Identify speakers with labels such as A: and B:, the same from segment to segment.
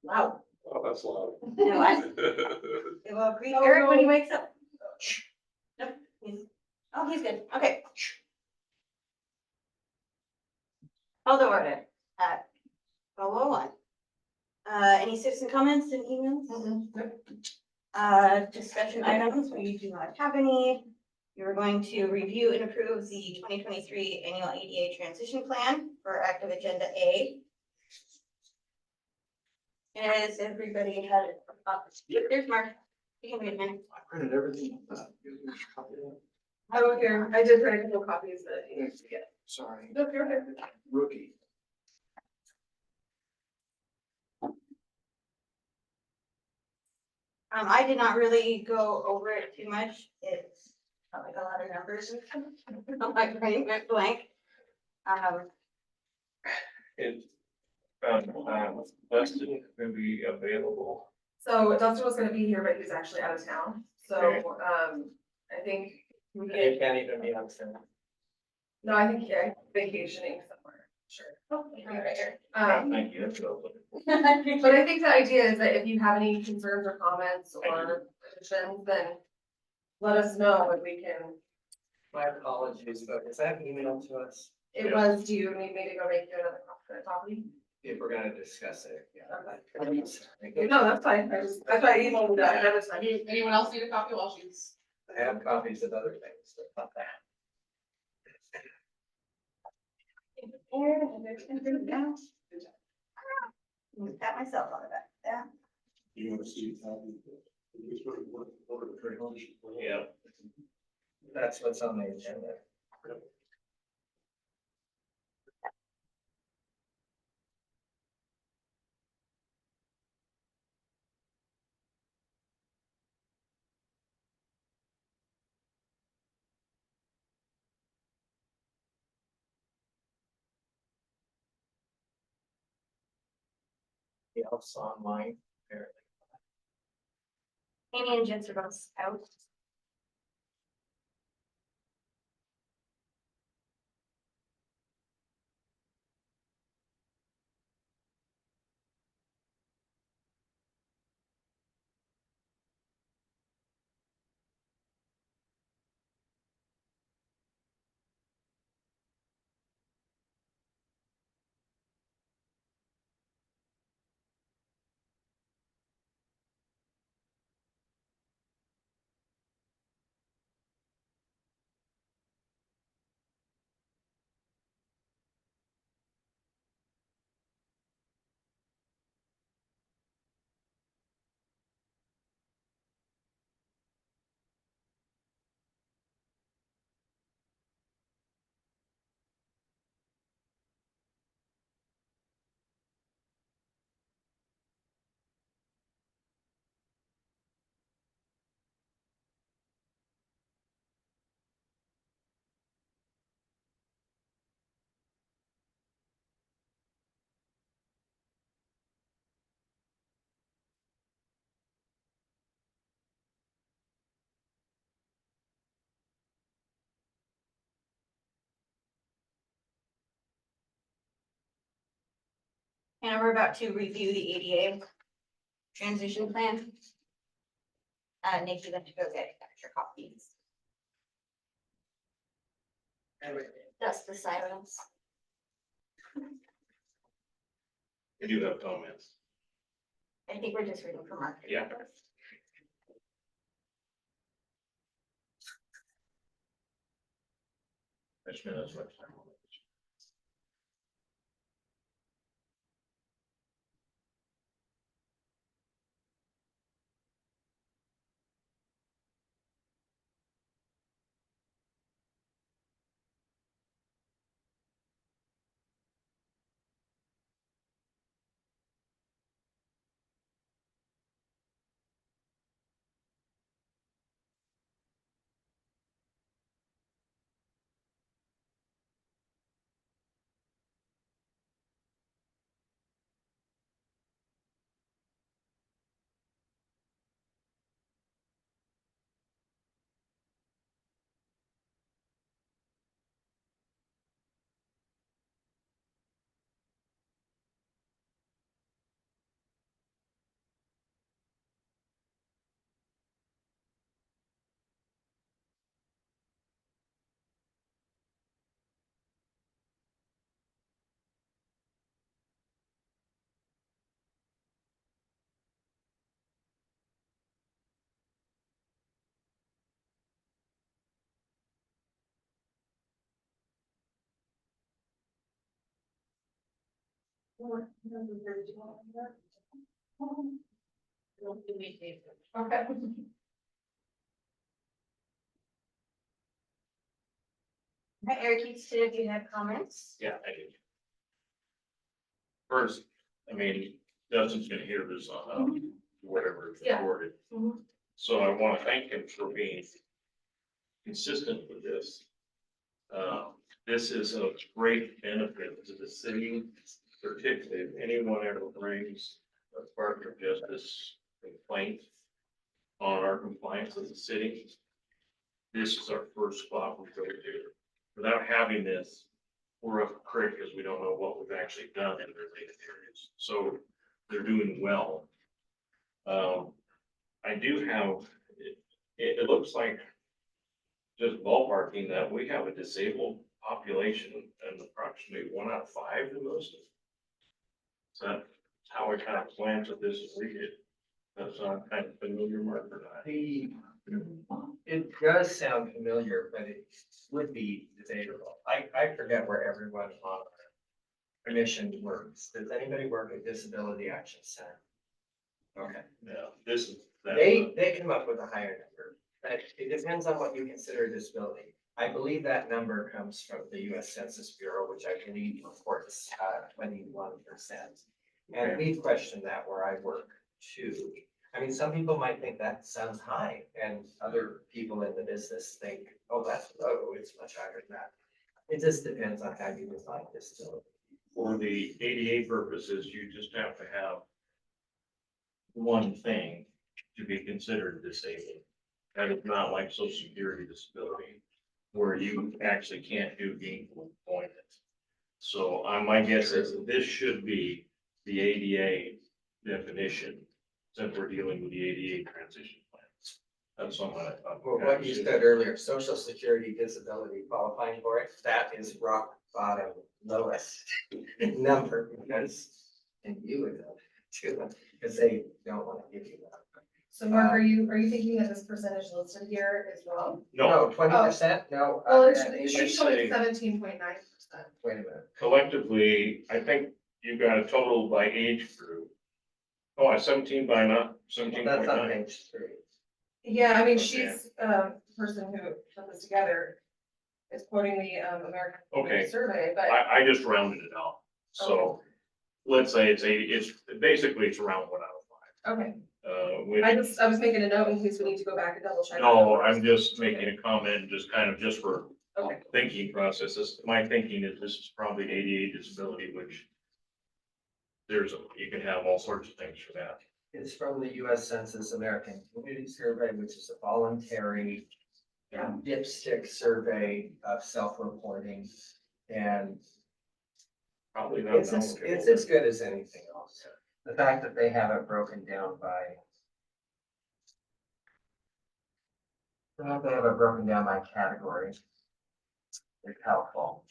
A: Wow.
B: Oh, that's loud.
C: No, it will greet Eric when he wakes up. Nope. He's good. Okay. Call to order at 12:01. Any citizen comments and emails? Discussion items, we do not have any. You're going to review and approve the 2023 annual ADA transition plan for active agenda A. Has everybody had it? There's Mark. You can read a minute.
B: I printed everything.
A: Oh, here, I did write a couple copies that he needs to get.
B: Sorry,
A: No, you're okay.
B: rookie.
C: I did not really go over it too much. It's not like a lot of numbers. My brain went blank.
D: Is, Dustin gonna be available?
A: So Dustin was gonna be here, but he's actually out of town,
D: Okay.
A: so, I think we
D: You
A: get,
D: can't even be on Zoom.
A: no, I think, yeah, vacationing somewhere, sure.
C: Oh, right here.
D: Thank you, that's what I was looking for.
A: But I think the idea is that if you have any concerns or comments or additions, then let us know and we can,
E: My apologies, but is that emailed to us?
A: it was, do you need me to go make you another copy?
E: If we're gonna discuss it, yeah.
A: Okay. No, that's fine, that's why I emailed that ahead of time.
F: Anyone else need a copy while she's?
E: I have copies of other things, but not that.
C: Pat myself on the back. Yeah.
B: You want to see how we sort of work over the transition.
E: Yeah. That's what's on the agenda. The else online, apparently.
C: Amy and Jens are both out. And we're about to review the ADA transition plan. Nick, you have to go get extra copies. That's the silence.
B: I do have comments.
C: I think we're just reading from Mark.
B: Yeah.
D: That's what.
A: Okay.
C: Okay, Eric, you said you had comments?
D: Yeah, I do. First, I mean, Dustin's gonna hear this on, whatever it's
A: Yeah.
D: recorded.
A: Mhm.
D: So I wanna thank him for being consistent with this. This is a great benefit to the city, particularly if anyone ever brings a Department of Justice complaint on our compliance as a city. This is our first spot we go to. Without having this, we're up a creek because we don't know what we've actually done in related areas. So they're doing well. I do have, it looks like just ballparking that we have a disabled population and approximately 1 out of 5 in most of. So that's how I kind of planted this as we did. That's not kind of familiar, Mark, or not.
E: It does sound familiar, but it would be debatable. I forget where everyone on our commission works. Does anybody work at Disability Action Center? Okay.
D: Yeah, this is.
E: They come up with a higher number, but it depends on what you consider a disability. I believe that number comes from the US Census Bureau, which I believe reports 21%. And we question that where I work too. I mean, some people might think that sounds high, and other people in the business think, oh, that's low, it's much higher than that. It just depends on how you define disability.
D: For the ADA purposes, you just have to have one thing to be considered disabled. That is not like social security disability, where you actually can't do gainful employment. So my guess is that this should be the ADA definition, since we're dealing with the ADA transition plan. That's something I thought.
E: Well, what you said earlier, social security disability qualifying for it, that is rock bottom lowest number, because, and you would know too, because they don't want to give you that.
A: So Mark, are you thinking that this percentage listed here is wrong?
D: No,
E: 20%, no.
A: Well,
E: uh,
A: it should show
D: say-
A: 17.9%.
E: Wait a minute.
D: collectively, I think you got a total by age group. Oh, 17 by not, 17.9.
E: That's on page 3.
A: Yeah, I mean,
D: Okay.
A: she's, the person who put this together is quoting the, American
D: Okay.
A: Survey, but.
D: I just rounded it out. So let's say it's basically it's around 1 out of 5.
A: Okay,
D: Which,
A: I was making a note in case we need to go back and double check.
D: no, I'm just making a comment, just kind of just for
A: Okay,
D: thinking processes. My thinking is this is probably ADA disability, which you can have all sorts of things for that.
E: It's from the US Census American Community Survey, which is a voluntary dipstick survey of self-reporting. And
D: Probably not.
E: it's as good as anything else. The fact that they have it broken down by category is helpful.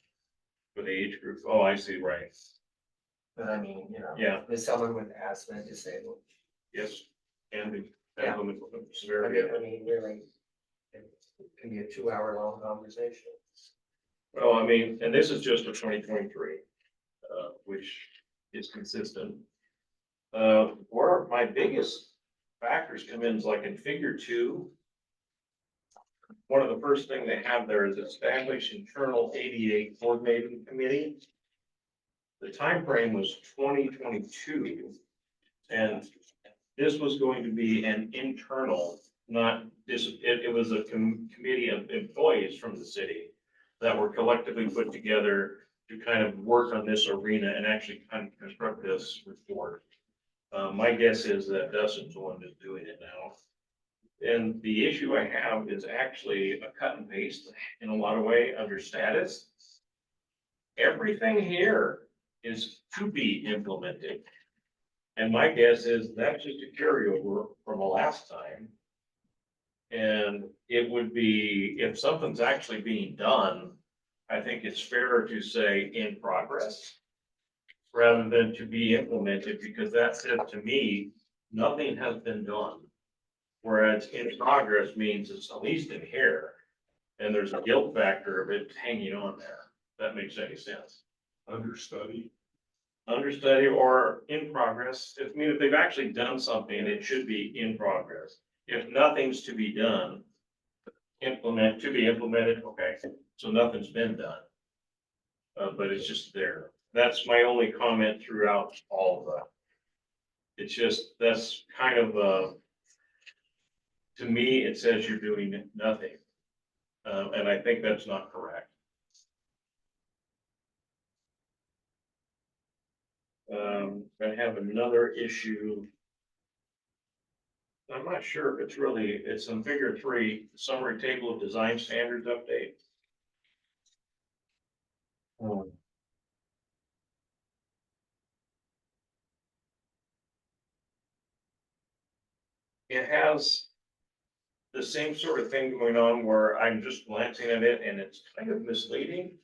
D: For the age group. Oh, I see, right.
E: But I mean, you know.
D: Yeah.
E: Is someone with asthma disabled?
D: Yes, can be.
E: Yeah.
D: Depends on the severity of it.
E: I mean, really, it can be a 2-hour-long conversation.
D: Well, I mean, and this is just for 2023, which is consistent. Where my biggest factors come in is like in figure 2. One of the first thing they have there is establish internal ADA coordinating committee. The time frame was 2022, and this was going to be an internal, not this, it was a committee of employees from the city that were collectively put together to kind of work on this arena and actually kind of construct this report. My guess is that Dustin's the one that's doing it now. And the issue I have is actually a cut and paste in a lot of way under status. Everything here is to be implemented. And my guess is that's just a carryover from the last time. And it would be, if something's actually being done, I think it's fairer to say in progress rather than to be implemented, because that said to me, nothing has been done. Whereas in progress means it's at least in here, and there's a guilt factor of it hanging on there. If that makes any sense.
B: Understudy.
D: understudy or in progress. I mean, if they've actually done something, it should be in progress. If nothing's to be done, to be implemented, okay, so nothing's been done. But it's just there. That's my only comment throughout all of that. It's just, that's kind of, to me, it says you're doing nothing. And I think that's not correct. I have another issue. I'm not sure if it's in figure 3, summary table of design standards update. It has the same sort of thing going on where I'm just glancing at it and it's kind of misleading.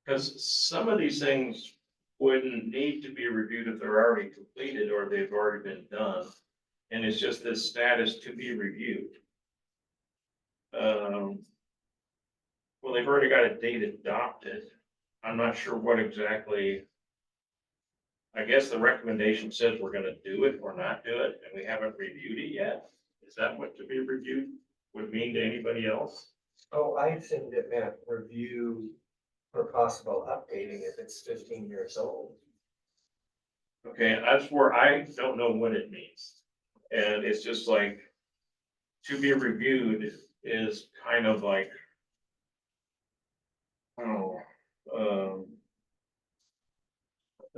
D: Because some of these things wouldn't need to be reviewed if they're already completed or they've already been done. And it's just this status to be reviewed. Well, they've already got a date adopted. I'm not sure what exactly. I guess the recommendation says we're gonna do it or not do it, and we haven't reviewed it yet. Is that what to be reviewed would mean to anybody else?
E: Oh, I assumed it meant review for possible updating if it's 15 years old.
D: Okay, that's where I don't know what it means. And it's just like, to be reviewed is kind of like, oh,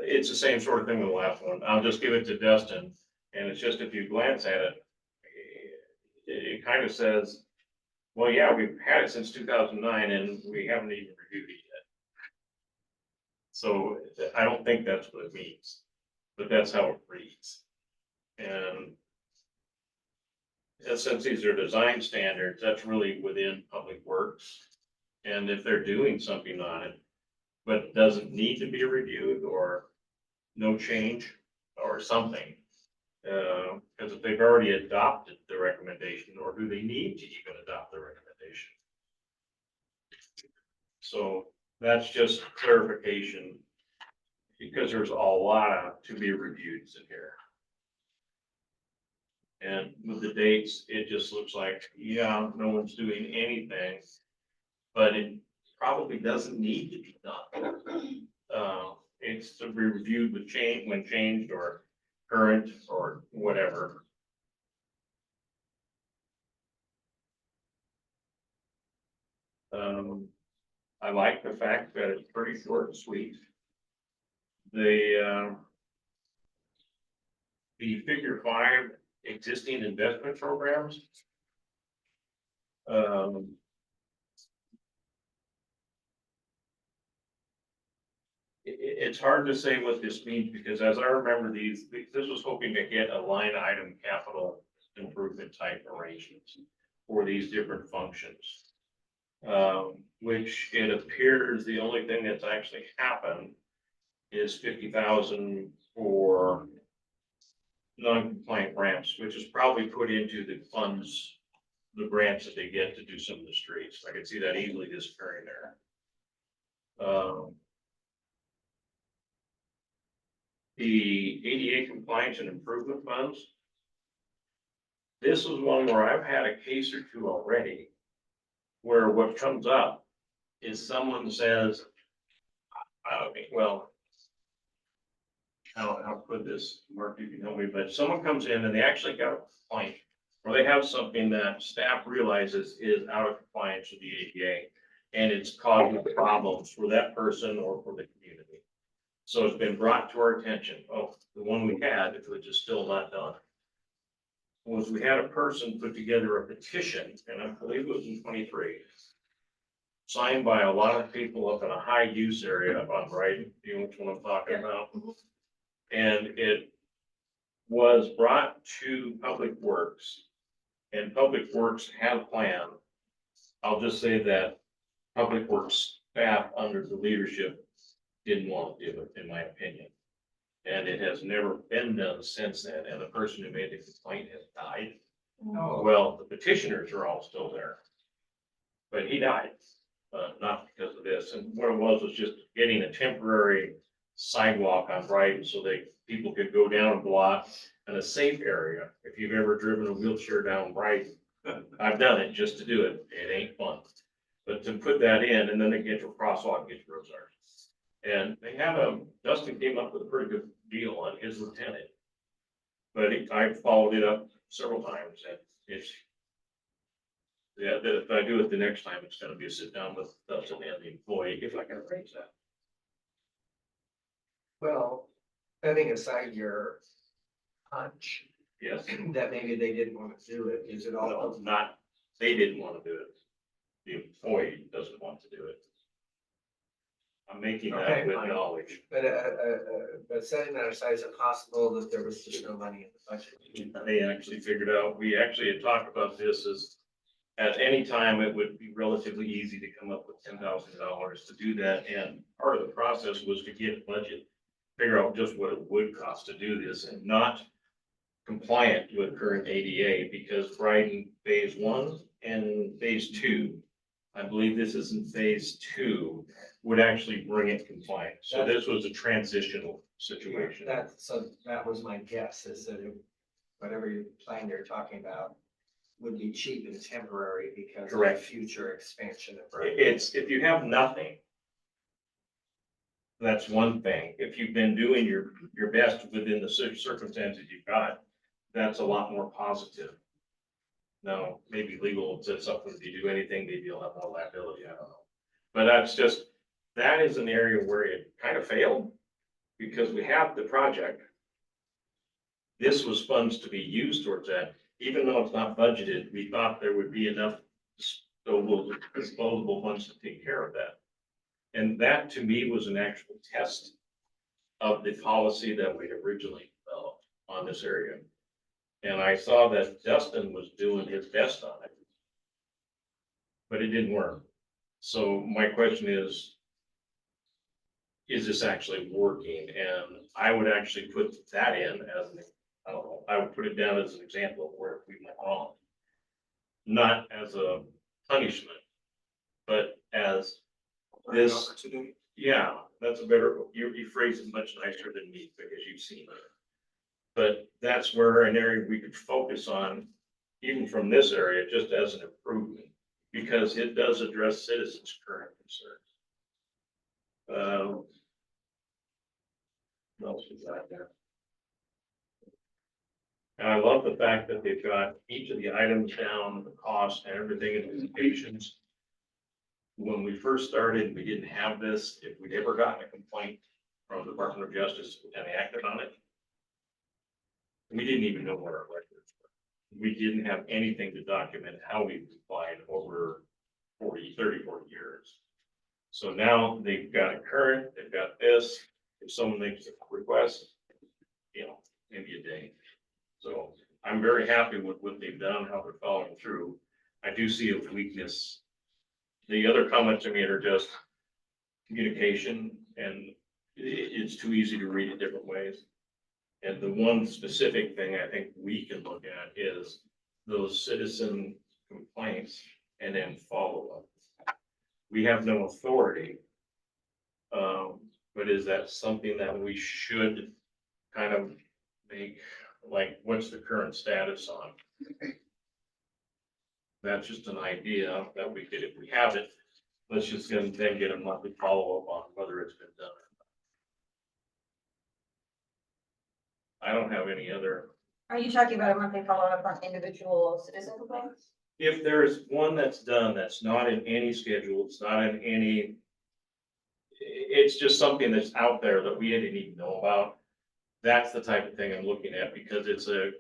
D: it's the same sort of thing with the last one. I'll just give it to Dustin. And it's just, if you glance at it, it kind of says, well, yeah, we've had it since 2009 and we haven't even reviewed it yet. So I don't think that's what it means, but that's how it reads. And since these are design standards, that's really within Public Works. And if they're doing something on it, but doesn't need to be reviewed or no change or something. Because if they've already adopted the recommendation, or do they need to even adopt the recommendation? So that's just clarification, because there's a lot of to be reviewed in here. And with the dates, it just looks like, yeah, no one's doing anything, but it probably doesn't need to be done. It's to be reviewed with change, when changed or current or whatever. I like the fact that it's pretty short and sweet. The figure 5 existing investment programs. It's hard to say what this means, because as I remember this was hoping to get a line item capital improvement type arrangements for these different functions. Which it appears the only thing that's actually happened is 50,000 for non-compliant ramps, which is probably put into the funds, the grants that they get to do some of the streets. I could see that easily disappearing there. The ADA compliance and improvement funds. This is one where I've had a case or two already, where what comes up is someone says, well, I'll put this, Mark, you can help me, but someone comes in and they actually got a complaint, or they have something that staff realizes is out of compliance with the ADA, and it's causing problems for that person or for the community. So it's been brought to our attention. Oh, the one we had, which is still not done, was we had a person put together a petition, and I believe it was in 23, signed by a lot of people up in a high use area up on Brighton. You know which one I'm talking about? And it was brought to Public Works, and Public Works had a plan. I'll just say that Public Works staff under the leadership didn't want to do it, in my opinion. And it has never been done since then, and the person who made the complaint has died.
E: Oh.
D: Well, the petitioners are all still there, but he died, not because of this. And what it was just getting a temporary sidewalk on Brighton so that people could go down a block in a safe area. If you've ever driven a wheelchair down Brighton, I've done it just to do it. It ain't fun. But to put that in and then they get to a crosswalk, get to Rosark. And they have Dustin came up with a pretty good deal on his lieutenant. But I followed it up several times and it's, yeah, if I do it the next time, it's gonna be a sit down with Dustin and the employee, if I can arrange that.
E: Well, setting aside your hunch
D: Yes.
E: that maybe they didn't want to do it, is it
D: No,
E: all?
D: not, they didn't want to do it. The employee doesn't want to do it. I'm making that
E: Okay,
D: with
E: fine.
D: knowledge.
E: But setting that aside, is it possible that there was just no money in the budget?
D: They actually figured out, we actually had talked about this as, at any time, it would be relatively easy to come up with $10,000 to do that. And part of the process was to get a budget, figure out just what it would cost to do this and not compliant with current ADA because Brighton phase 1 and phase 2, I believe this is in phase 2, would actually bring it compliant. So this was a transitional situation.
E: That was my guess, is that whatever plan you're talking about would be cheap and temporary because of the
D: Correct.
E: future expansion of. Brighton.
D: It's, if you have nothing, that's one thing. If you've been doing your best within the circumstances you've got, that's a lot more positive. Now, maybe legal said something, if you do anything, maybe you'll have more liability, I don't know. But that's just, that is an area where it kind of failed because we have the project. This was funds to be used towards that, even though it's not budgeted, we thought there would be enough disposable funds to take care of that. And that to me was an actual test of the policy that we originally developed on this area. And I saw that Dustin was doing his best on it. But it didn't work. So my question is this actually working? And I would actually put that in as, I don't know, I would put it down as an example of where we went wrong. Not as a punishment, but as this, yeah, that's a better, you phrase it much nicer than me because you've seen it. But that's where an area we could focus on, even from this area, just as an improvement, because it does address citizens' current concerns. What else is that there? And I love the fact that they've got each of the items down, the cost and everything in the patients. When we first started, we didn't have this. If we'd ever gotten a complaint from the Department of Justice and they acted on it, we didn't even know what our records were. We didn't have anything to document how we complied over 40 years. So now they've got it current, they've got this. If someone makes a request, maybe a day. So I'm very happy with what they've done, how they're following through. I do see a weakness. The other comments I made are just communication, and it's too easy to read it different ways. And the one specific thing I think we can look at is those citizen complaints and then follow up. We have no authority. But is that something that we should kind of make, like, what's the current status on? That's just an idea that we could, if we have it, let's just then get a monthly follow-up on whether it's been done. I don't have any other.
C: Are you talking about a monthly follow-up on individual citizen complaints?
D: If there's one that's done, that's not in any schedule, it's not in any, it's just something that's out there that we didn't even know about. That's the type of thing I'm looking at because it's a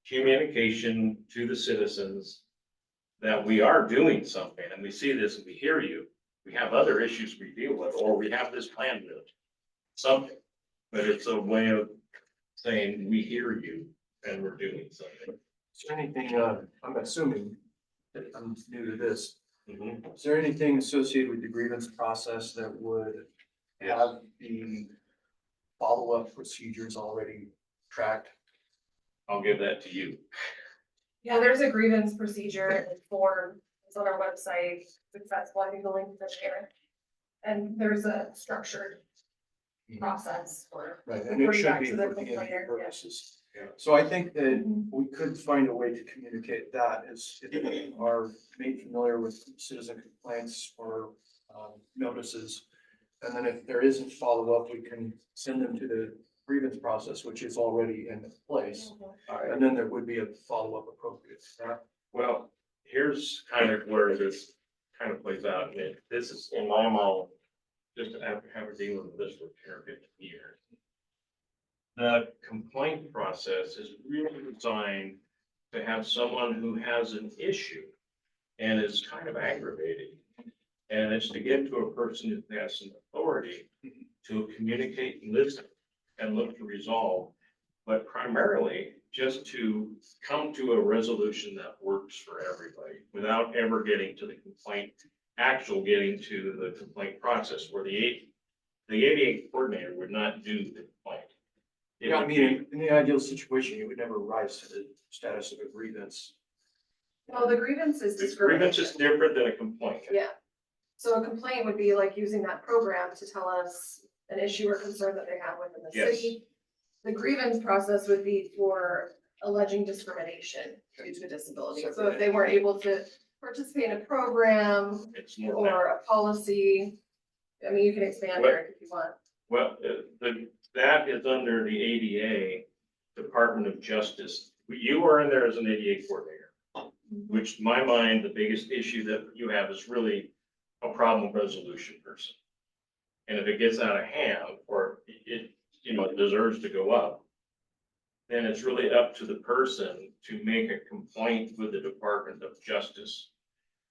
D: communication to the citizens that we are doing something and we see this and we hear you. We have other issues we deal with, or we have this plan with something, but it's a way of saying, we hear you and we're doing something.
B: Is there anything, I'm assuming, that I'm new to this,
D: Mhm.
B: is there anything associated with the grievance process that would
D: Yes.
B: have the follow-up procedures already tracked?
D: I'll give that to you.
A: Yeah, there's a grievance procedure and form. It's on our website, successful, I think the link is there. And there's a structured process for.
B: Right, and
A: Before
B: it
A: you
B: should
A: back
B: be
A: to the
B: for community
A: complainer, yeah.
B: purposes.
D: Yeah.
B: So I think that we could find a way to communicate that is if we are made familiar with citizen complaints or notices. And then if there isn't follow-up, we can send them to the grievance process, which is already in place. And then there would be a follow-up appropriate to that.
D: Well, here's kind of where this kind of plays out, and this is in my mind, just after having dealing with this for 10 or 15 years. The complaint process is really designed to have someone who has an issue and is kind of aggravated. And it's to get to a person who has some authority to communicate and listen and look to resolve, but primarily just to come to a resolution that works for everybody without ever getting to the complaint, getting to the complaint process where the ADA coordinator would not do the complaint. It
B: Yeah, I
D: would
B: mean, in the ideal situation, it would never rise to the status of a grievance.
A: Well, the grievance is
D: The grievance is
A: discrimination.
D: different than a complaint.
A: Yeah. So a complaint would be like using that program to tell us an issue or concern that they have within the
D: Yes.
A: city. The grievance process would be for alleging discrimination due to a disability. So if they weren't able to participate in a program
D: It's more than that.
A: or a policy, I mean, you can expand Eric if you want.
D: Well, that is under the ADA Department of Justice. You are in there as an ADA coordinator, which in my mind, the biggest issue that you have is really a problem resolution person. And if it gets out of hand or it deserves to go up, then it's really up to the person to make a complaint with the Department of Justice,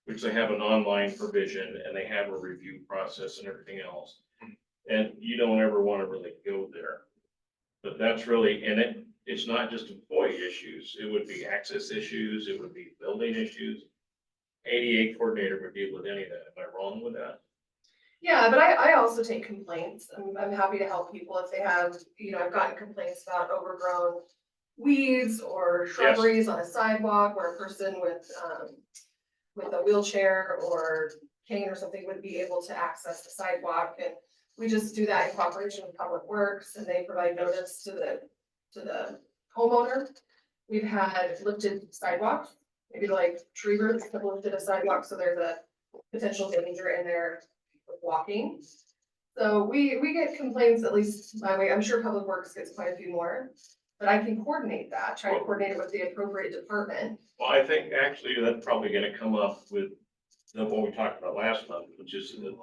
D: which they have an online provision and they have a review process and everything else. And you don't ever want to really go there. But that's really, and it's not just employee issues, it would be access issues, it would be building issues. ADA coordinator would deal with any of that. Am I wrong with that?
A: Yeah, but I also take complaints. I'm happy to help people if they have, I've gotten complaints about overgrown weeds or shrubberies on a sidewalk where a person with a wheelchair or cane or something would be able to access the sidewalk. And we just do that in cooperation with Public Works and they provide notice to the homeowner. We've had lifted sidewalks, maybe like tree roots that lifted a sidewalk, so there's a potential danger in there with walking. So we get complaints, at least my way. I'm sure Public Works gets quite a few more, but I can coordinate that, try to coordinate it with the appropriate department.
D: Well, I think actually that's probably gonna come up with what we talked about last month, which is the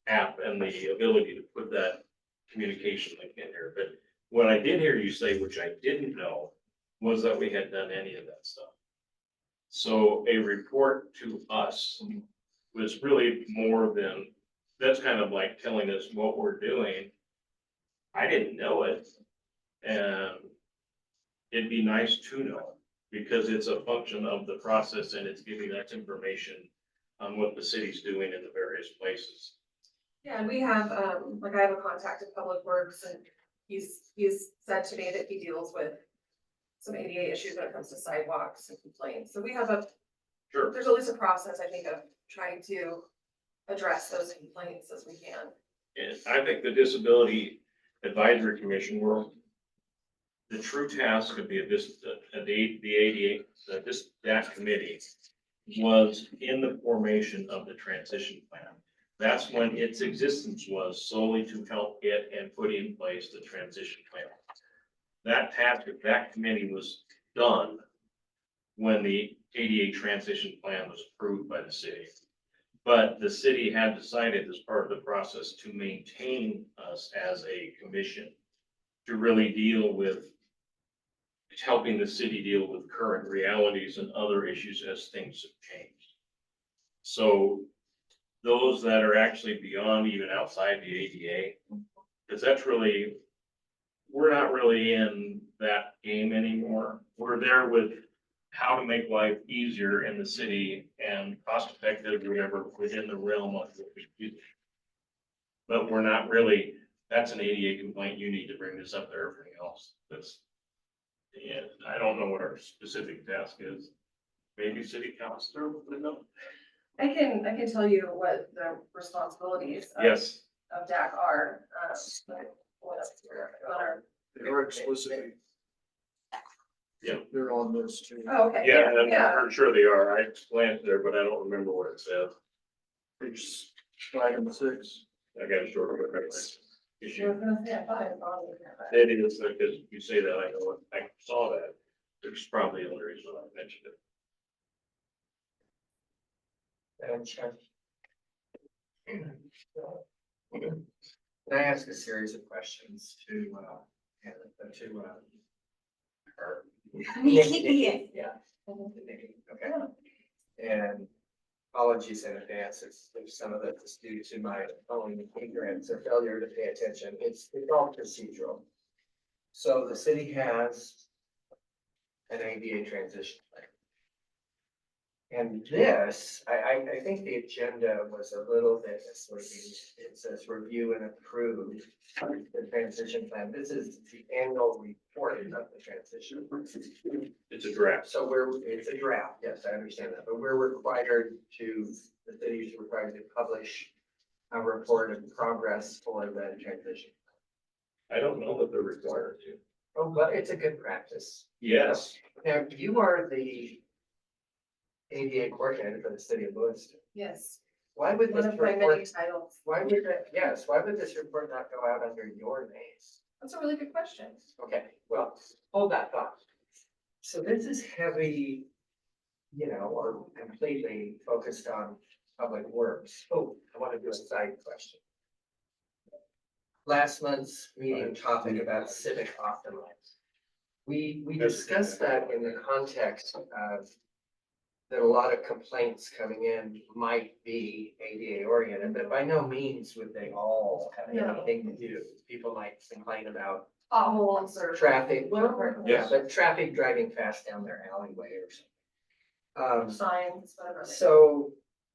D: app and the ability to put that communication link in here. But what I did hear you say, which I didn't know, was that we had done any of that stuff. So a report to us was really more than, that's kind of like telling us what we're doing. I didn't know it. And it'd be nice to know because it's a function of the process and it's giving us information on what the city's doing in the various places.
A: Yeah, and we have, I have a contact at Public Works and he's said to me that he deals with some ADA issues when it comes to sidewalks and complaints. So we have
D: Sure.
A: there's at least a process, I think, of trying to address those complaints as we can.
D: And I think the Disability Advisory Commission world, the true task of the ADA, that committee was in the formation of the transition plan. That's when its existence was solely to help get and put in place the transition plan. That task of that committee was done when the ADA transition plan was approved by the city. But the city had decided as part of the process to maintain us as a commission to really deal with helping the city deal with current realities and other issues as things have changed. So those that are actually beyond even outside the ADA, because that's really, we're not really in that game anymore. We're there with how to make life easier in the city and cost effective, whatever, within the realm of what we do. But we're not really, that's an ADA complaint, you need to bring this up to everything else. That's, yeah, I don't know what our specific task is. Maybe city council would know.
A: I can tell you what the responsibilities of
D: Yes,
A: of DAC are, what else here, on our,
B: They are explicitly.
D: Yeah.
B: They're on this too.
A: oh, okay.
D: Yeah, and
A: Yeah.
D: I'm sure they are. I glanced there, but I don't remember what it said.
B: Page 5 and 6.
D: I got a short of it.
A: I was
D: Issue.
A: gonna say, I thought I saw it there, but-
D: It is, because you say that, I know, I saw that. There's probably another reason I mentioned it.
E: Madam Chair. Can I ask a series of questions to her?
C: Yeah.
E: Yeah. Okay. And apologies in advance if some of it is due to my own ignorance or failure to pay attention. It's all procedural. So the city has an ADA transition plan. And this, I think the agenda was a little bit misleading. It says review and approve the transition plan. This is the annual report of the transition.
D: It's a draft.
E: So it's a draft, yes, I understand that, but we're required to, the city is required to publish a report of progress for the transition.
D: I don't know that they're required to.
E: Oh, but it's a good practice.
D: Yes,
E: Now, you are the ADA coordinator for the city of Lewiston.
A: Yes,
E: Why would
A: one
E: this
A: of my many
E: report,
A: titles.
E: why would that, yes, why would this report not go out under your name?
A: That's a really good question.
E: Okay, well, hold that thought. So this is heavy, or completely focused on public works. Oh, I want to do a side question. Last month's meeting topic about civic optimize. We discussed that in the context of that a lot of complaints coming in might be ADA oriented, but by no means would they all have
A: No.
E: anything to do. People might complain about
A: Potholes or.
E: traffic,
A: Whatever.
E: yeah, but traffic driving fast down their alleyway or something.
A: Signs, whatever.
E: So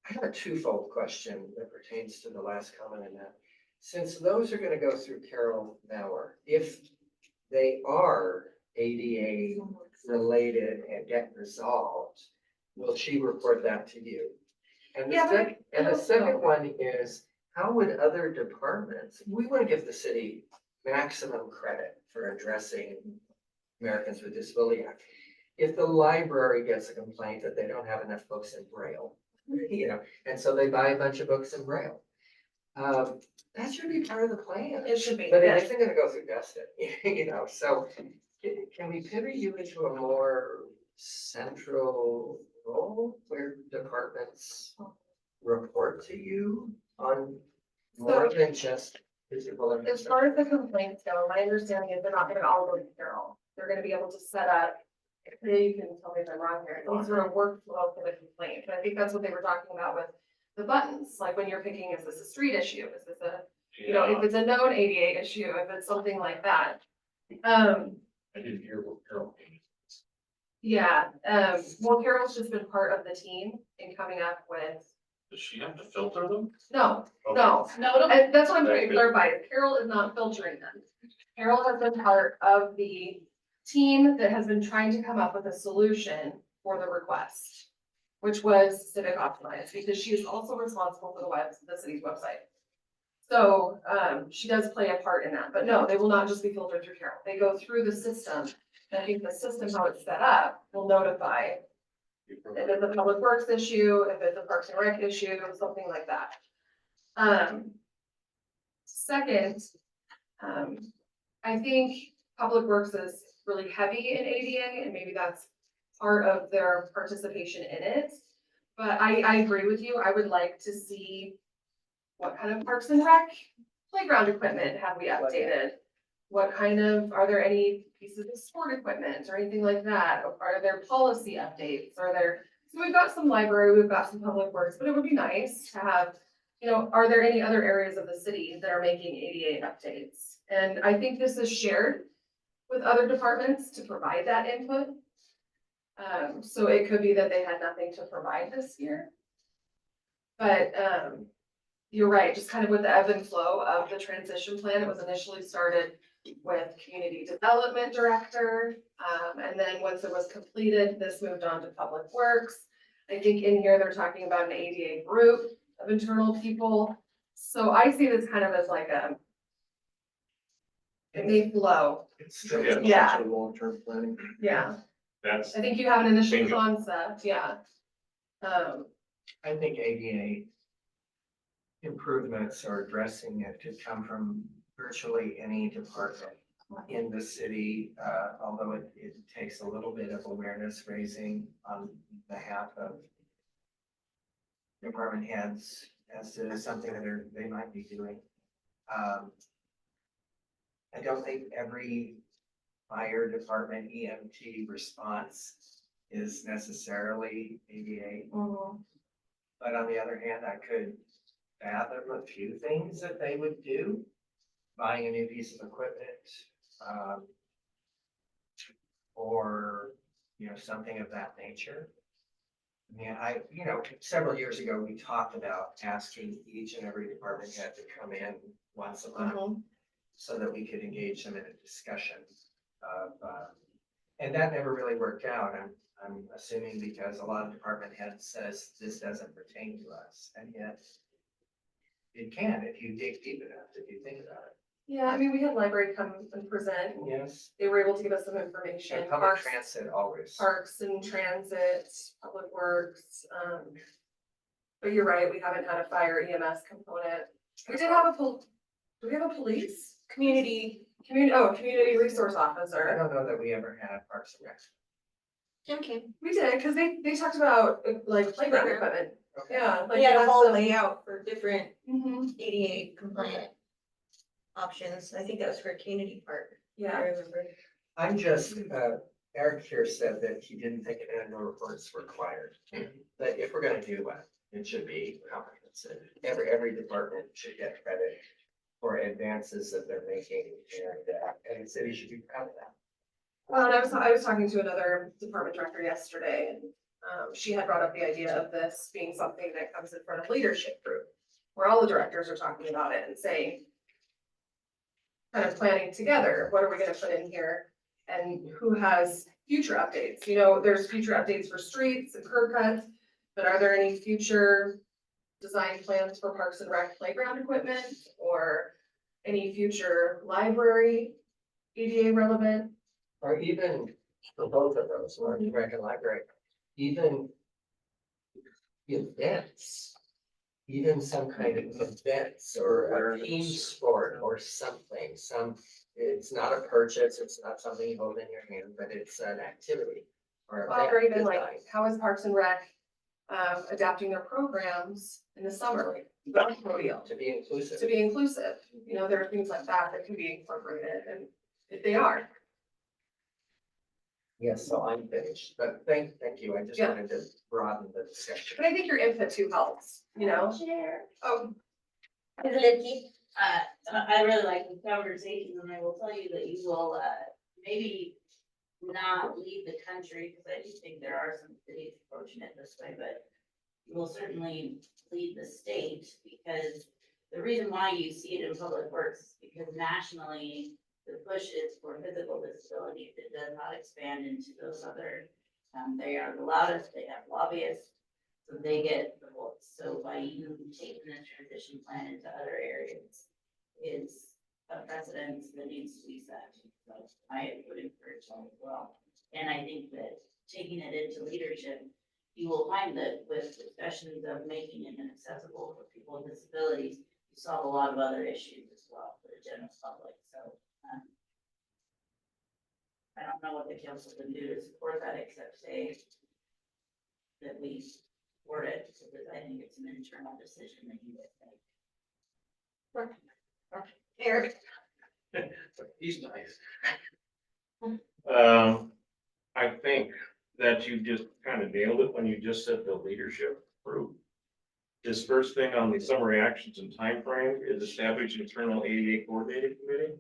E: I have a twofold question that pertains to the last comment in that. Since those are gonna go through Carol Bauer, if they are ADA related and get resolved, will she report that to you? And the
A: Yeah, but
E: second,
A: I don't
E: second
A: know.
E: one is, how would other departments, we wanna give the city maximum credit for addressing Americans with Disability Act. If the library gets a complaint that they don't have enough books in Braille, and so they buy a bunch of books in Braille. That should be part of the plan.
A: It should be,
E: But it
A: yes.
E: isn't gonna go through Dustin, so can we pivot you into a more central role where departments report to you on more than just physical?
A: As far as the complaints go, my understanding is they're not gonna all go to Carol. They're gonna be able to set up, maybe you can tell me if I'm wrong here, some sort of workflow for the complaint. But I think that's what they were talking about with the buttons, like when you're picking, is this a street issue? Is this a, if it's a known ADA issue, if it's something like that.
D: I didn't hear what Carol.
A: Yeah, well, Carol's just been part of the team in coming up with,
D: Does she have to filter them?
A: no,
D: Okay.
A: no.
F: No,
A: And that's what I'm trying to
D: Very good.
A: clarify, is Carol is not filtering them. Carol has been part of the team that has been trying to come up with a solution for the request, which was Civic Optimize, because she is also responsible for the city's website. So, she does play a part in that, but no, they will not just be filtered through Carol. They go through the system. And I think the system, how it's set up, will notify if it's a public works issue, if it's a parks and rec issue, something like that. Second, I think public works is really heavy in ADA, and maybe that's part of their participation in it. But I agree with you. I would like to see what kind of parks and rec playground equipment have we updated? What kind of, are there any pieces of sport equipment or anything like that? Are there policy updates? So we've got some library, we've got some public works, but it would be nice to have, are there any other areas of the city that are making ADA updates? And I think this is shared with other departments to provide that input. So it could be that they had nothing to provide this year. But, you're right, just kind of with the ebb and flow of the transition plan, it was initially started with community development director. And then once it was completed, this moved on to public works. I think in here, they're talking about an ADA group of internal people. So I see this kind of as like it may flow,
E: It's still.
D: Yeah.
A: Yeah.
B: Long-term planning.
A: yeah,
D: That's,
A: I think you have an initial
D: Bingo.
A: concept, yeah.
E: I think ADA improvements or addressing it could come from virtually any department in the city, although it takes a little bit of awareness raising on behalf of department heads as to something that they might be doing. I don't think every fire department EMT response is necessarily ADA. But on the other hand, I could fathom a few things that they would do, buying a new piece of equipment, or, something of that nature. I mean, several years ago, we talked about asking each and every department head to come in once a month so that we could engage them in a discussion of, and that never really worked out. I'm assuming because a lot of department heads says this doesn't pertain to us, and yet it can if you dig deep enough, if you think about it.
A: Yeah, I mean, we had library come and present,
E: Yes.
A: they were able to give us some information,
E: And public
A: parks,
E: transit always.
A: parks and transit, public works, but you're right, we haven't had a fire EMS component. We did have do we have a police? Community resource
E: I
A: officer.
E: don't know that we ever had Parks and Rec.
C: Jim came.
A: We did, cause they talked about like playground
C: Playground.
A: equipment,
E: Okay.
A: yeah.
C: We had a
A: that's
C: whole
A: some-
C: layout for different
A: Mhm,
C: ADA compliant options. I think that was for community park. I
A: yeah,
C: remember.
E: I'm just, Eric here said that he didn't think an annual report is required. But if we're gonna do one, it should be comprehensive. Every department should get credit for advances that they're making, and the city should be proud of that.
A: well, and I was talking to another department director yesterday, and, she had brought up the idea of this being something that comes in front of leadership group, where all the directors are talking about it and saying, kind of planning together, what are we gonna put in here? And who has future updates? There's future updates for streets and curb cuts, but are there any future design plans for Parks and Rec playground equipment or any future library ADA relevant?
E: Or even for both of those, Parks and Rec and Library, even events, even some kind of events or a team sport or something, it's not a purchase, it's not something you hold in your hand, but it's an activity. Or
A: Or even
E: event
A: like,
E: design.
A: how is Parks and Rec adapting their programs in the summer, like the rodeo,
E: To be inclusive.
A: to be inclusive? There are things like that that can be incorporated, and if they are.
E: Yes, so I'm finished, but thank you, I just
A: Yeah.
E: wanted to broaden the discussion.
A: But I think your input too helps,
C: Share.
A: Oh,
C: Is it Keith?
G: I really like the conversation, and I will tell you that you will, maybe not leave the country, because I do think there are some cities fortunate this way, but you will certainly lead the state, because the reason why you see it in public works is because nationally, the push is for physical disabilities. It does not expand into those other, they are the loudest, they have lobbyists, so they get the voice. So by you taking this transition plan into other areas is a precedent that needs to be set. So I would encourage that as well. And I think that taking it into leadership, you will find that with discussions of making it accessible for people with disabilities, you solve a lot of other issues as well for the general public. So I don't know what the council can do to support that, except say that we support it, because I think it's an internal decision that you guys make.
C: Eric.
D: he's nice. I think that you just kind of nailed it when you just said the leadership group. This first thing on the summary actions and timeframe is establish internal ADA coordinating committee.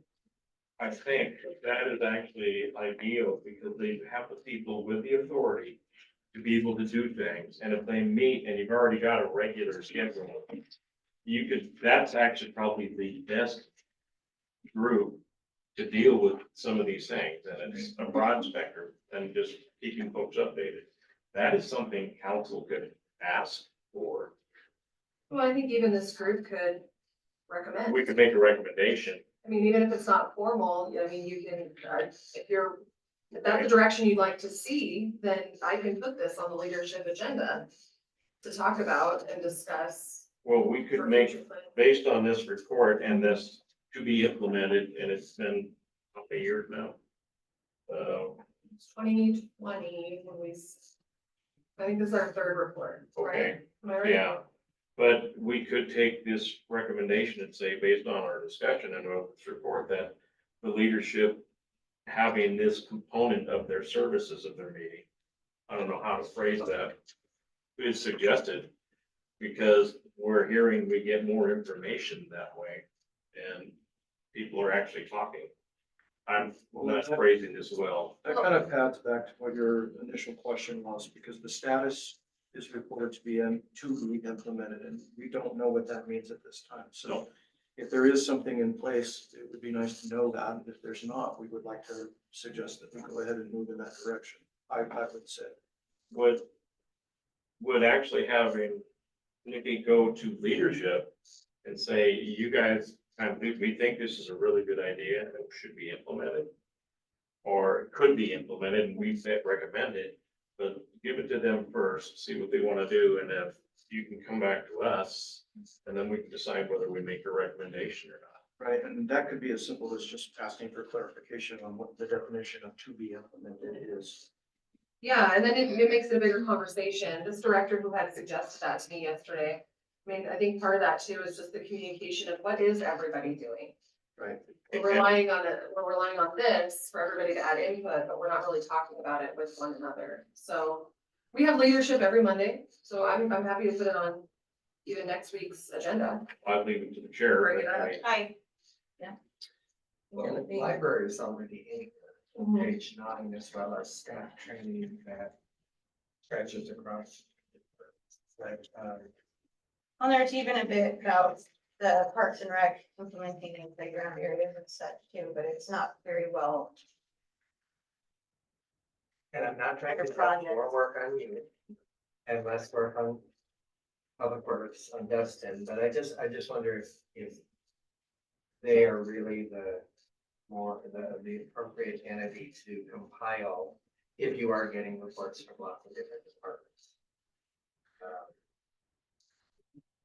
D: I think that is actually ideal because they have the people with the authority to be able to do things. And if they meet and you've already got a regular schedule, that's actually probably the best group to deal with some of these things. And it's a broad spectrum and just keeping folks updated. That is something council could ask for.
A: well, I think even this group could recommend.
D: We could make a recommendation.
A: I mean, even if it's not formal, I mean, you can, if that's the direction you'd like to see, then I can put this on the leadership agenda to talk about and discuss.
D: Well, we could
A: for
D: make,
A: future planning.
D: based on this report and this to be implemented, and it's been a couple of years now.
A: 2020, I think this is our third report, right?
D: Okay,
A: Am I right?
D: yeah, but we could take this recommendation and say, based on our discussion and this report, that the leadership having this component of their services of their meeting, I don't know how to phrase that, is suggested, because we're hearing we get more information that way, and people are actually talking. I'm not phrasing this well.
B: That kind of adds back to what your initial question was, because the status is reported to be implemented, and we don't know what that means at this time. So if there is something in place, it would be nice to know that. And if there's not, we would like to suggest that we go ahead and move in that direction. I would say.
D: Would actually having Nikki go to leadership and say, you guys, we think this is a really good idea and it should be implemented. Or it could be implemented and we recommend it, but give it to them first, see what they want to do, and if you can come back to us, and then we can decide whether we make a recommendation or not.
B: Right, and that could be as simple as just asking for clarification on what the definition of to be implemented is.
A: Yeah, and then it makes it a bigger conversation. This director who had suggested that to me yesterday, I mean, I think part of that too is just the communication of what is everybody doing?
B: Right.
A: We're relying on this for everybody to add input, but we're not really talking about it with one another. So we have leadership every Monday, so I'm happy to put it on even next week's agenda.
D: I'll leave it to the chair.
A: Bring it up.
C: Hi.
E: Well, the library is already in
A: Mhm.
E: page 9, as well as staff training that stretches across. Like,
C: Well, there's even a bit about the Parks and Rec implementing in playground areas and such too, but it's not very well.
E: and I'm not trying to
C: Like a
E: put
C: project.
E: more work on you and less work on public works on Dustin, but I just wonder if they are really the appropriate entity to compile if you are getting reports from lots of different departments.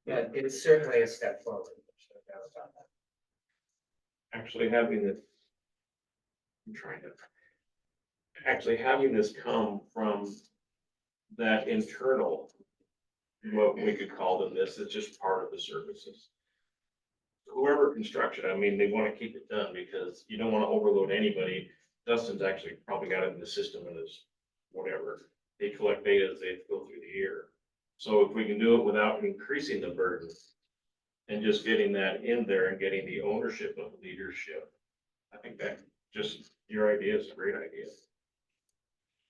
E: But it's certainly a step forward. There's no doubt about that.
D: Actually having this, actually having this come from that internal, what we could call them, this is just part of the services. Whoever constructs it, I mean, they want to keep it done because you don't want to overload anybody. Dustin's actually probably got it in the system and is whatever. They collect data as they go through the year. So if we can do it without increasing the burden and just getting that in there and getting the ownership of leadership, I think that just, your idea is a great idea.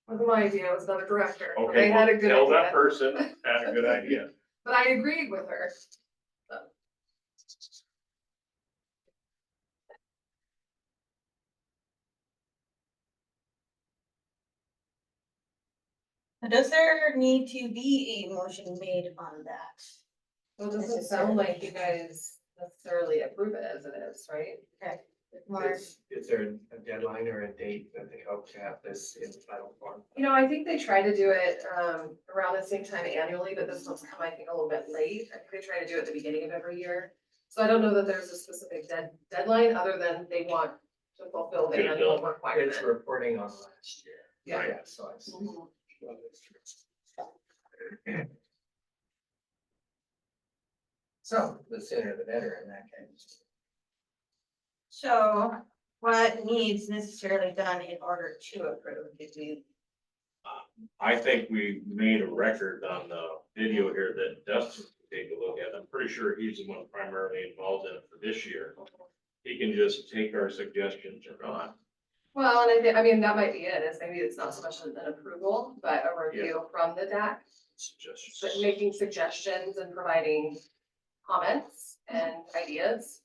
A: Wasn't my idea, it was another director. They
D: Okay,
A: had a
D: well,
A: good
D: tell that
A: idea,
D: person had a good idea.
A: but I agreed with her.
C: Does there need to be a motion made on that?
A: Well, it doesn't sound like you guys necessarily approve it as it is, right?
C: Okay. More,
E: Is there a deadline or a date that they hope to have this in final form?
A: You know, I think they try to do it around the same time annually, but this one's come, I think, a little bit late. I think they try to do it at the beginning of every year. So I don't know that there's a specific deadline, other than they want to fulfill the
D: Get it
A: annual
D: done.
A: requirement.
E: It's reporting on last year.
A: Yeah.
E: So I see.
A: Mhm.
E: So the sooner the better in that case.
C: so what needs necessarily done in order to approve? Did we,
D: I think we made a record on the video here that Dustin can take a look at. I'm pretty sure he's the one primarily involved in it for this year. He can just take our suggestions or not.
A: Well, and I mean, that might be it, is maybe it's not so much an approval, but a review from the DAC.
B: Suggestions.
A: But making suggestions and providing comments and ideas.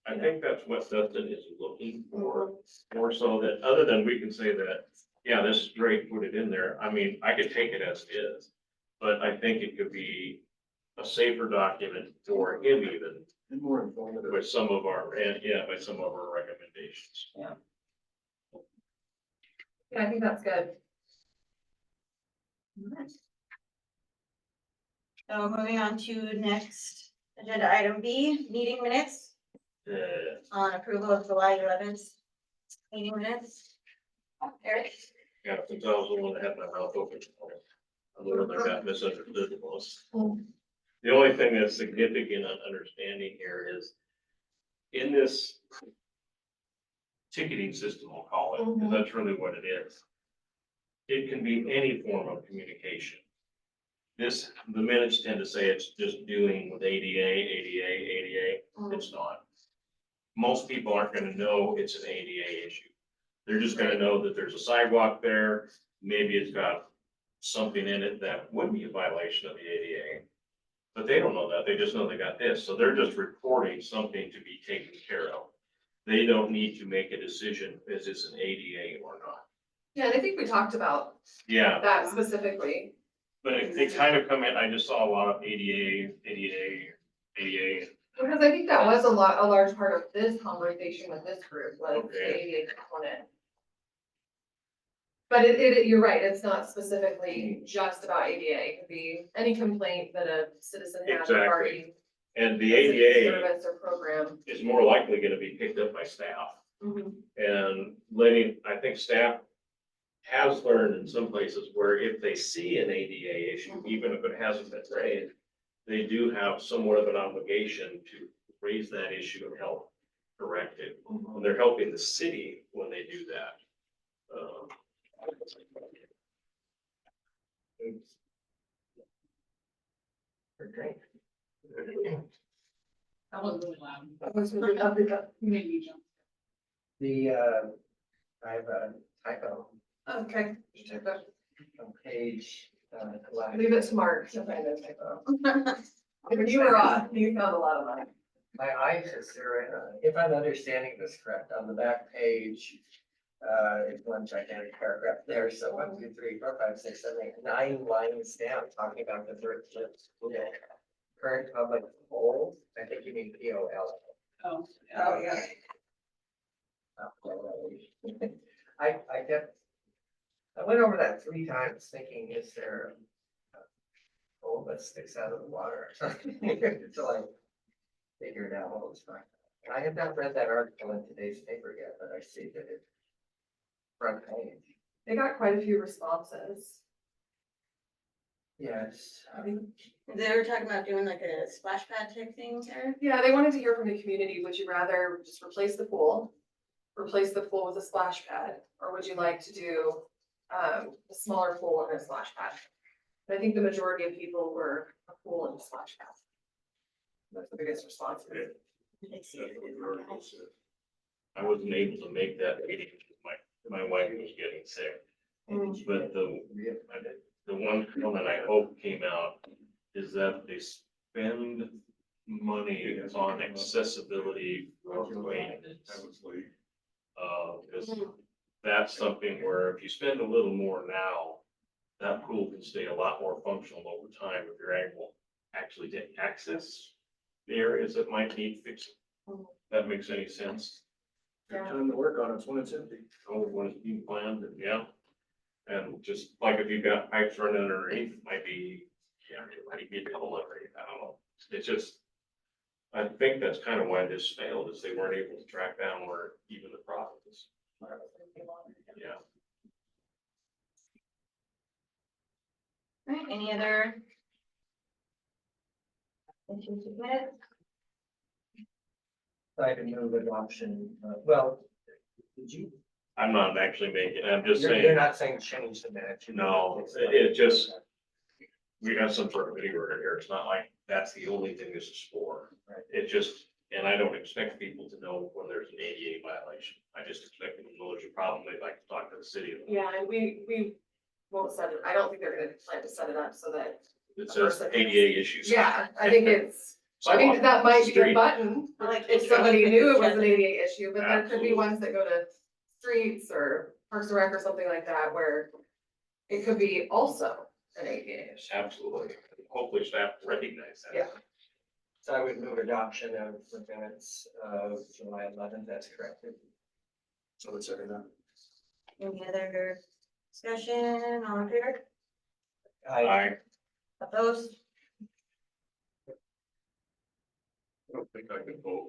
D: I think that's what Dustin is looking for, more so that, other than we can say that, yeah, this is great, put it in there. I mean, I could take it as it is, but I think it could be a safer document for him even
B: And more informative.
D: with some of our, and yeah, by some of our recommendations.
A: Yeah, I think that's good.
C: So moving on to next agenda item B, meeting minutes on approval of July 11th meeting minutes. Eric?
D: Yeah, since I was the one that had my mouth open. I literally got misunderstood the most. The only thing that's significant on understanding here is in this ticketing system, I'll call it, because that's really what it is. It can be any form of communication. The minutes tend to say it's just doing with ADA. It's not. Most people aren't gonna know it's an ADA issue. They're just gonna know that there's a sidewalk there, maybe it's got something in it that would be a violation of the ADA. But they don't know that, they just know they got this, so they're just reporting something to be taken care of. They don't need to make a decision, is this an ADA or not?
A: Yeah, and I think we talked about
D: Yeah,
A: that specifically.
D: but they kind of come in, I just saw a lot of ADA.
A: Because I think that was a large part of this conversation with this group, was the
D: Okay.
A: ADA component. But you're right, it's not specifically just about ADA, it could be any complaint that a citizen has
D: Exactly.
A: regarding
D: And the
A: a city
D: ADA
A: service or program.
D: is more likely gonna be picked up by staff. And I think staff has learned in some places where if they see an ADA issue, even if it hasn't been raised, they do have somewhat of an obligation to raise that issue and help correct it. And they're helping the city when they do that.
E: Great.
F: That was really loud.
A: Okay,
F: You made me jump.
E: I have a typo
A: just check that.
E: on page, 11.
A: Leave it to Mark to find the typo. When you were on, you found a lot of money.
E: My eyes are staring, if I'm understanding this correct, on the back page, it's one gigantic paragraph there, so 1, 2, 3, 4, 5, 6, 7, 8, 9 lines down, talking about the third flip. Current public poll, I think you mean POL.
F: Oh.
A: Oh, yeah.
E: I went over that 3 times thinking, is there a pole that sticks out of the water or something? Until I figured out what was going on. And I have not read that article in today's paper yet, but I see that it's front page.
A: They got quite a few responses.
E: Yes.
C: They were talking about doing like a splash pad type thing there.
A: Yeah, they wanted to hear from the community, would you rather just replace the pool with a splash pad? Or would you like to do, a smaller pool and a splash pad? And I think the majority of people were a pool and a splash pad. That's the biggest response.
D: I wasn't able to make that meeting, my wife was getting sick. But the one comment I hope came out is that they spend money on accessibility roadway. Because that's something where if you spend a little more now, that pool can stay a lot more functional over time if you're able actually to access the areas that might need fixing. That makes any sense?
B: Good time to work on it, it's when it's empty.
D: Oh, when it's being planned, and yeah. And just like if you've got pipes running underneath, it might be, it might be a couple underneath, I don't know. It's just, I think that's kind of why this failed, is they weren't able to track down where even the profit is. Yeah.
C: Right, any other? Issues with minutes?
E: I can move adoption, well, did you?
D: I'm not actually making, I'm just
E: You're
D: saying,
E: not saying change the minutes.
D: no, it just, we have some sort of video recorder here, it's not like that's the only thing this is for.
E: Right.
D: It just, and I don't expect people to know when there's an ADA violation, I just expect them to know there's a problem, they'd like to talk to the city about.
A: Yeah, and we won't set it, I don't think they're gonna plan to set it up so that,
D: It says ADA issues.
A: yeah, I think that might be a
D: Street.
A: button.
C: I like
A: If
C: to
A: somebody
C: with
A: knew it
C: each
A: was an
C: other.
A: ADA issue, but there could be
D: Absolutely.
A: ones that go to streets or Parks and Rec or something like that where it could be also an ADA issue.
D: Absolutely, hopefully staff recognize that.
A: Yeah.
E: So I would move adoption of the minutes of July 11th, that's corrected.
B: So let's second that.
C: Any other discussion, all in favor,
D: I
C: opposed?
H: I don't think I can vote.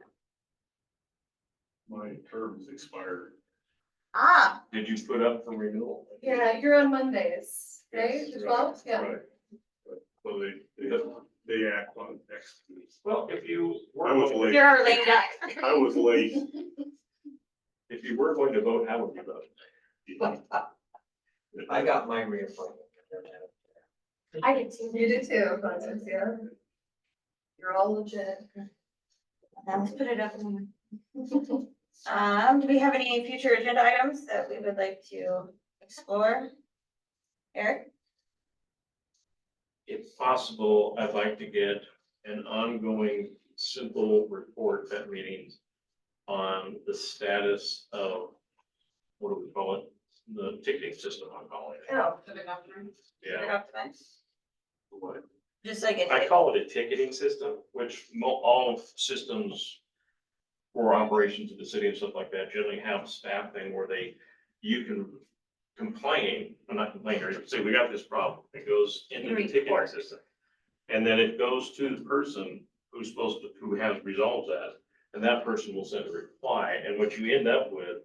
H: My term's expired.
C: Ah,
D: did you put up for renewal?
A: Yeah, you're on Mondays, right? The 12th? Yeah.
H: Right. So they act on next.
D: Well, if you were,
H: I was
D: going-
H: late.
C: you're our lame duck.
H: I was late.
D: if you were going to vote, how would you vote?
E: I got my reappointment.
C: I can see.
A: You do too, Constance, yeah. You're all legit.
C: Now let's put it up. Do we have any future agenda items that we would like to explore? Eric?
D: If possible, I'd like to get an ongoing, simple report at meetings on the status of, what do we call it? The ticketing system, I'm calling it.
C: Oh,
F: Put it up there.
D: Yeah.
H: What?
C: Just like it.
D: I call it a ticketing system, which all systems for operations of the city and stuff like that generally have a staff thing where you can complain, or not complain, or say, we got this problem. It goes into the ticketing
C: Report.
D: system. And then it goes to the person who has resolved that, and that person will send a reply. And what you end up with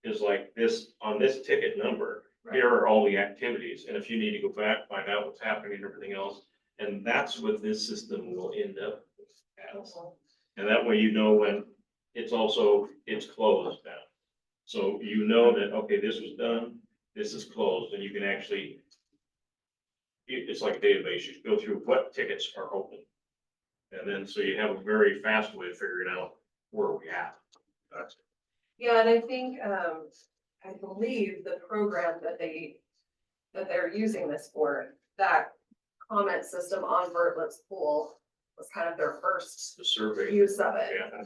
D: is like this, on this ticket number, here are all the activities. And if you need to go back, find out what's happening and everything else. And that's what this system will end up as. And that way you know when it's closed now. So you know that, okay, this was done, this is closed, and you can actually, it's like a database, you go through what tickets are open. And then, so you have a very fast way of figuring out where we at.
A: Yeah, and I think, I believe the program that they're using this for, that comment system on Vertlet's pool was kind of their first
D: The survey.
A: use of it.
D: Yeah.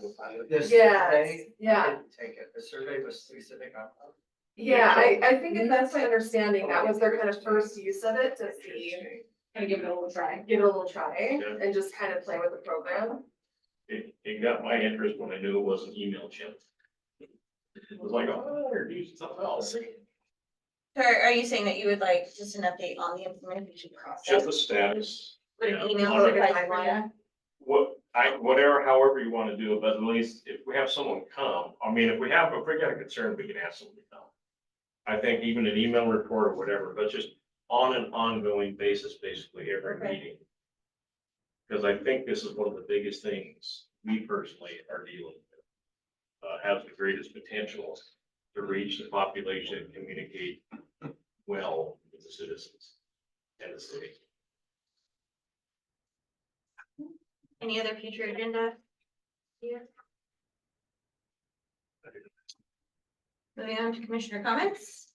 E: This
A: Yes,
E: survey, I
A: yeah.
E: didn't take it, the survey was specific on.
A: Yeah, I think that's my understanding. That was their kind of first use of it to see,
F: Gotta give it a little try.
A: give it a little try
D: Yeah.
A: and just kind of play with the program.
D: It got my interest when I knew it wasn't email chimp. It was like, oh, they're using something else.
C: So are you saying that you would like just an update on the implementation
D: Just
C: process?
D: the status.
C: Would
D: Yeah.
C: an email
A: On like a
C: suffice for
A: timeline.
C: you?
D: Whatever, however you want to do it, but at least if we have someone come, I mean, if we got a concern, we can ask someone to come. I think even an email report or whatever, but just on an ongoing basis, basically every
C: Okay.
D: meeting. Because I think this is one of the biggest things we personally are dealing with. Has the greatest potential to reach the population and communicate well with the citizens and the city.
C: Any other future agenda? Here. Moving on to commissioner comments.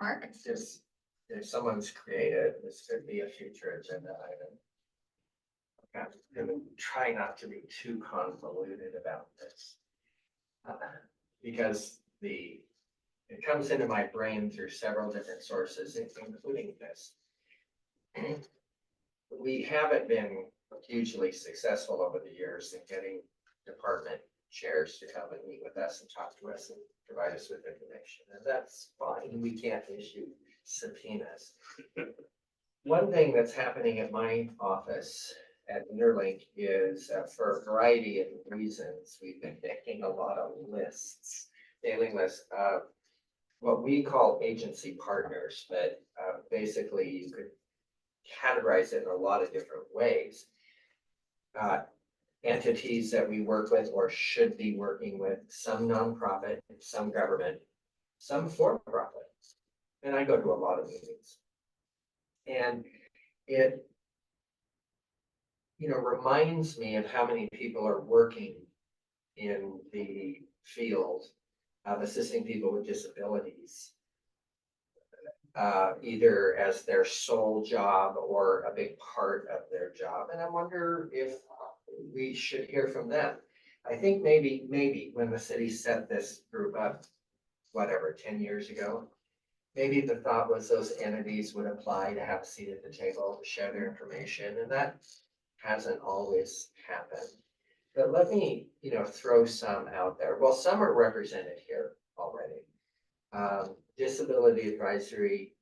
C: Mark?
E: It's just, if someone's creative, this could be a future agenda item. I'm gonna try not to be too convoluted about this. Because it comes into my brain through several different sources, including this. We haven't been hugely successful over the years in getting department chairs to come and meet with us and talk to us and provide us with information, and that's fine, we can't issue subpoenas. One thing that's happening at my office at Interlink is, for a variety of reasons, we've been making a lot of lists, mailing lists of what we call agency partners, but basically you could categorize it in a lot of different ways. Entities that we work with or should be working with, some nonprofit, some government, some for-profit. And I go to a lot of meetings. And it, reminds me of how many people are working in the field of assisting people with disabilities. Either as their sole job or a big part of their job. And I wonder if we should hear from them. I think maybe when the city set this group up, 10 years ago, maybe the thought was those entities would apply to have a seat at the table, to share their information, and that hasn't always happened. But let me, throw some out there. Well, some are represented here already. Disability Advisory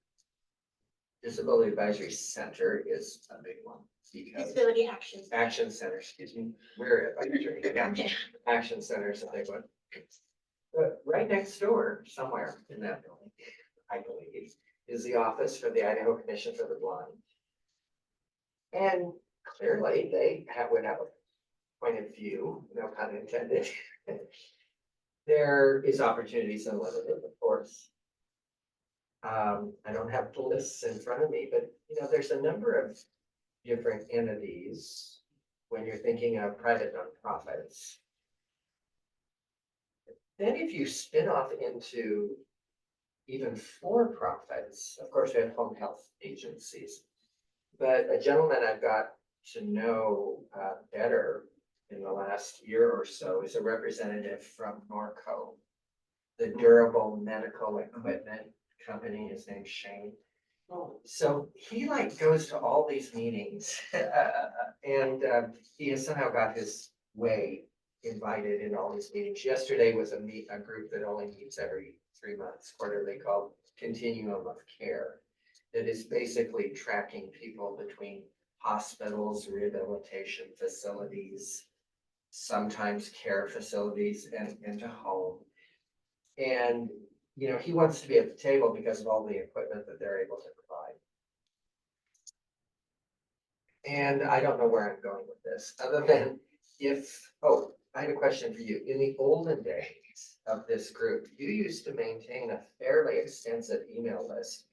E: Center is a big one because
C: Disability actions.
E: Action Center, excuse me, we're at Action Center is a big one. But right next door, somewhere in that building, I believe, is the office for the Idaho Commission for the Blind. And clearly would have a point of view, no pun intended. There is opportunities unlimited, of course. I don't have the lists in front of me, but there's a number of different entities when you're thinking of private nonprofits. Then if you spin off into even for-profits, of course, we have home health agencies. But a gentleman I've got to know better in the last year or so is a representative from Norco, the durable medical equipment company. His name's Shane. So he goes to all these meetings and he has somehow got his way invited in all these meetings. Yesterday was a group that only meets every 3 months, quarterly, called Continuum of Care. That is basically tracking people between hospitals, rehabilitation facilities, sometimes care facilities, and into home. And he wants to be at the table because of all the equipment that they're able to provide. And I don't know where I'm going with this, other than I had a question for you. In the olden days of this group, you used to maintain a fairly extensive email list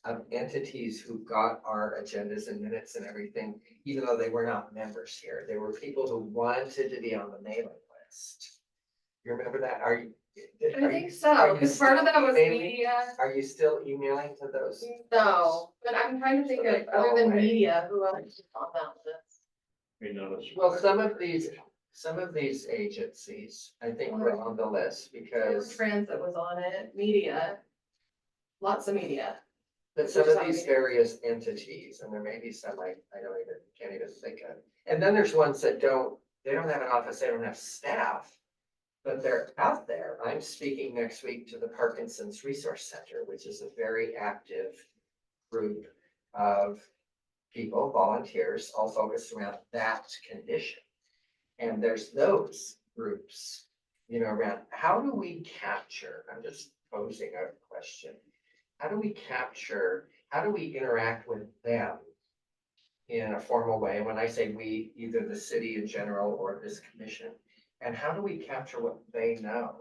E: of entities who got our agendas and minutes and everything, even though they were not members here. They were people who wanted to be on the mailing list. You remember that?
A: I think so, because part of that was media.
E: Are you still emailing to those?
A: No, but I'm trying to think of, other than media, who else is on that list?
D: We noticed.
E: Well, some of these agencies, I think, were on the list because,
A: Transit was on it, media, lots of media.
E: but some of these various entities, and there may be some can't even think of. And then there's ones that they don't have an office, they don't have staff, but they're out there. I'm speaking next week to the Parkinson's Resource Center, which is a very active group of people, volunteers, all focused around that condition. And there's those groups, around how do we capture, I'm just posing a question. How do we interact with them in a formal way? And when I say we, either the city in general or this commission, and how do we capture what they know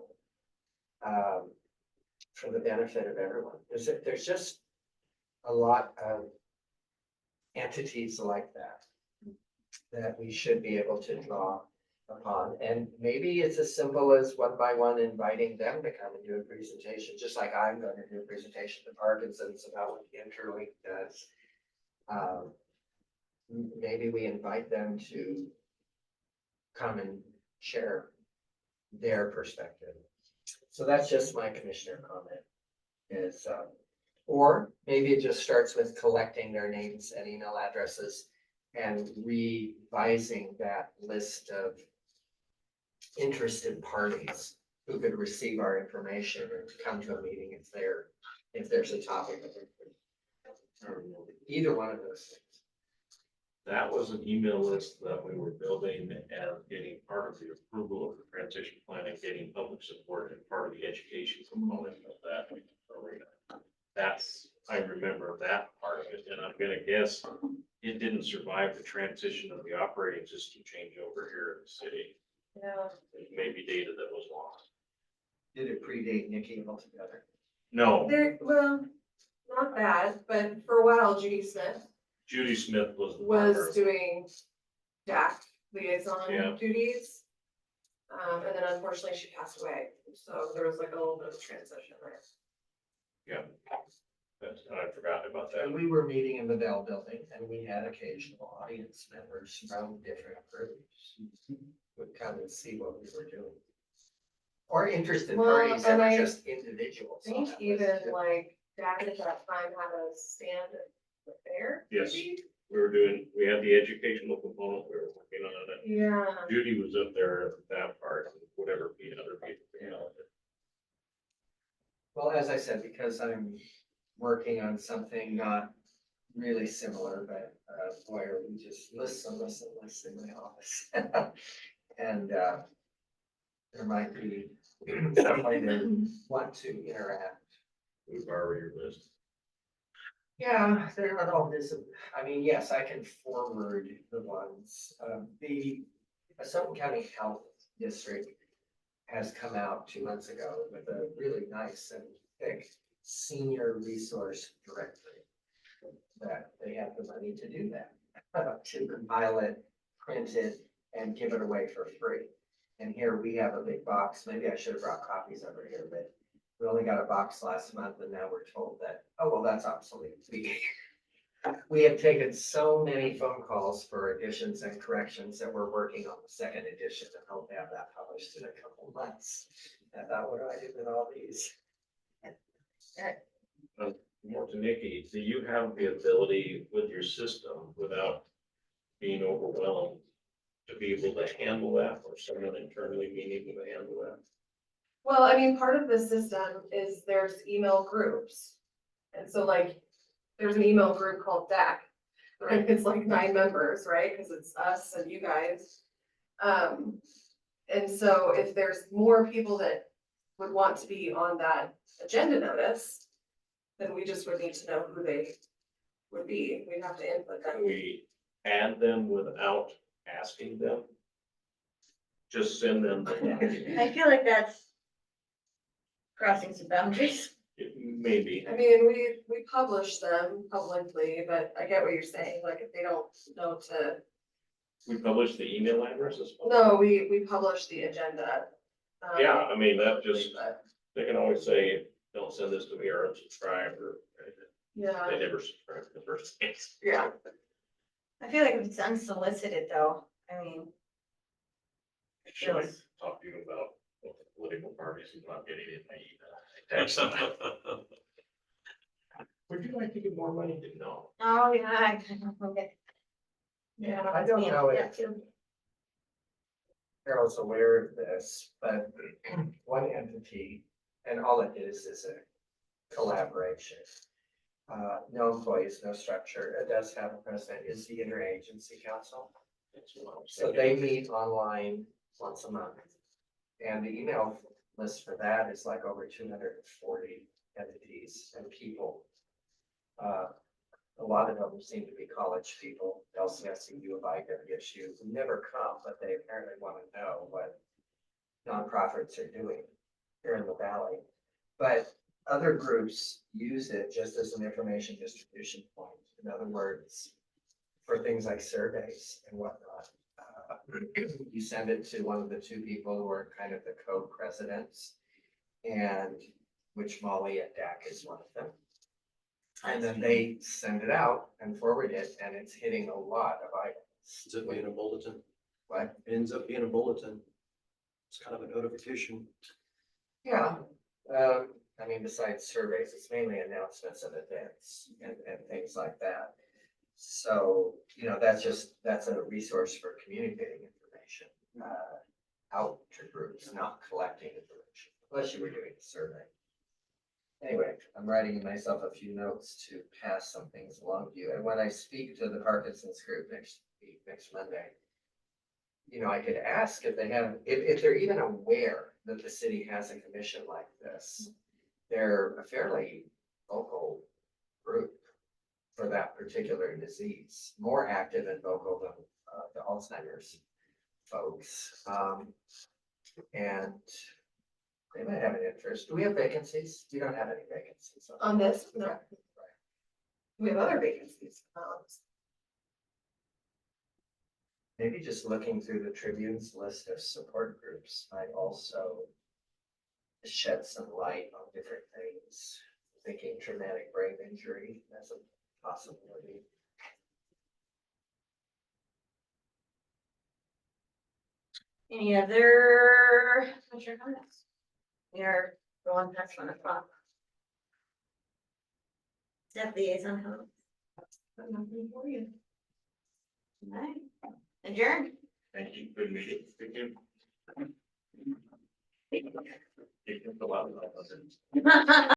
E: for the benefit of everyone? There's just a lot of entities like that we should be able to draw upon. And maybe it's as simple as one by one inviting them to come and do a presentation, just like I'm going to do a presentation to Parkinson's about what the Interlink does. Maybe we invite them to come and share their perspective. So that's just my commissioner comment is, or maybe it just starts with collecting their names and email addresses and revising that list of interested parties who could receive our information and come to a meeting if there's a topic. Either one of those things.
D: That was an email list that we were building and getting part of the approval of the transition plan and getting public support and part of the education component of that arena. I remember that part of it, and I'm gonna guess it didn't survive the transition of the operating system changeover here in the city.
A: Yeah.
D: It may be data that was lost.
E: Did it predate Nikki altogether?
D: No,
A: Well, not bad, but for a while Judy Smith
D: Judy Smith was the
A: was
D: farmer.
A: doing DAC liaison
D: Yeah.
A: duties. And then unfortunately she passed away, so there was a little bit of transition there.
D: Yeah, I forgot about
E: And
D: that.
E: we were meeting in the Bell Building and we had occasional audience members from different groups would come and see what we were doing. Or interested
A: Well,
E: parties that
A: and
E: were
A: I
E: just individuals.
A: I
E: on
A: think
E: that list,
A: even
E: too.
A: DAC at that time had a stand at the fair.
D: Yes.
A: maybe?
D: we had the educational component, we were working on it.
A: Yeah.
D: Judy was up there, that part, whatever the other people, you know.
E: Well, as I said, because I'm working on something not really similar, but where we just listen in my office. And there might be somebody that want to interact.
D: We borrow your list.
E: Yeah, they're not all visible. I mean, yes, I can forward the ones. The Assumption County Health District has come out 2 months ago with a really nice and thick senior resource directory. That they have the money to do that, to compile it, print it, and give it away for free. And here we have a big box. Maybe I should have brought copies over here, but we only got a box last month and now we're told that, oh, well, that's obsolete. We have taken so many phone calls for additions and corrections that we're working on the second edition and hope to have that published in a couple months. I thought, what do I do with all these?
D: More to Nikki, do you have the ability with your system without being overwhelmed to be able to handle that, or someone internally being able to handle that?
A: Well, I mean, part of the system is there's email groups. And so like, there's an email group called DAC. And it's like 9 members, right? Because it's us and you guys. And so if there's more people that would want to be on that agenda notice, then we just would need to know who they would be. We'd have to input
D: Can
A: them.
D: we add them without asking them? Just send them the document?
C: I feel like that's crossing some boundaries.
D: Maybe.
A: I mean, we publish them publicly, but I get what you're saying, like if they don't know to,
D: We publish the email addresses?
A: no, we publish the agenda.
D: Yeah, I mean, that just,
A: but,
D: they can always say, don't send this to me or unsubscribe, or
A: Yeah,
D: they never subscribe in the first place.
A: yeah,
C: I feel like if it's unsolicited though, I mean,
D: Should I talk to you about what the political parties is not getting in my email? Would you like to give more money to no?
C: oh yeah, I kind of forget.
E: Yeah, I don't know if Carol's aware of this, but one entity, and all it is a collaboration. No employees, no structure. It does have a president, is the interagency council.
D: That's what I'm
E: So
D: saying.
E: they meet online once a month. And the email list for that is like over 240 entities and people. A lot of them seem to be college people, LCSU, U of I, WSU, who never come, but they apparently want to know what nonprofits are doing here in the valley. But other groups use it just as an information distribution point. In other words, for things like surveys and whatnot. You send it to one of the 2 people who are kind of the co-presidents, and which Molly at DAC is one of them. And then they send it out and forward it, and it's hitting a lot of items.
B: Ends up being a bulletin.
E: What?
B: It ends up being a bulletin. It's kind of a notification.
E: Yeah, I mean, besides surveys, it's mainly announcements of events and things like that. So, that's a resource for communicating information, out to groups, not collecting information, unless you were doing a survey. Anyway, I'm writing myself a few notes to pass some things along to you, and when I speak to the Parkinson's group next Monday, I could ask if they have, if they're even aware that the city has a commission like this. They're a fairly local group for that particular disease, more active and vocal than the Alzheimer's folks. And they might have an interest. Do we have vacancies? We don't have any vacancies.
A: on this, no,
E: Okay.
A: we have other vacancies.
E: Maybe just looking through the Tribune's list of support groups might also shed some light on different things. Thinking traumatic brain injury as a possibility.
C: Any other commissioner comments? We are going past 1:00. Staff liaison comments.
A: But nothing for you.
C: Alright. Adjourn.
D: Thank you, good meeting. Thank you. You can fill out.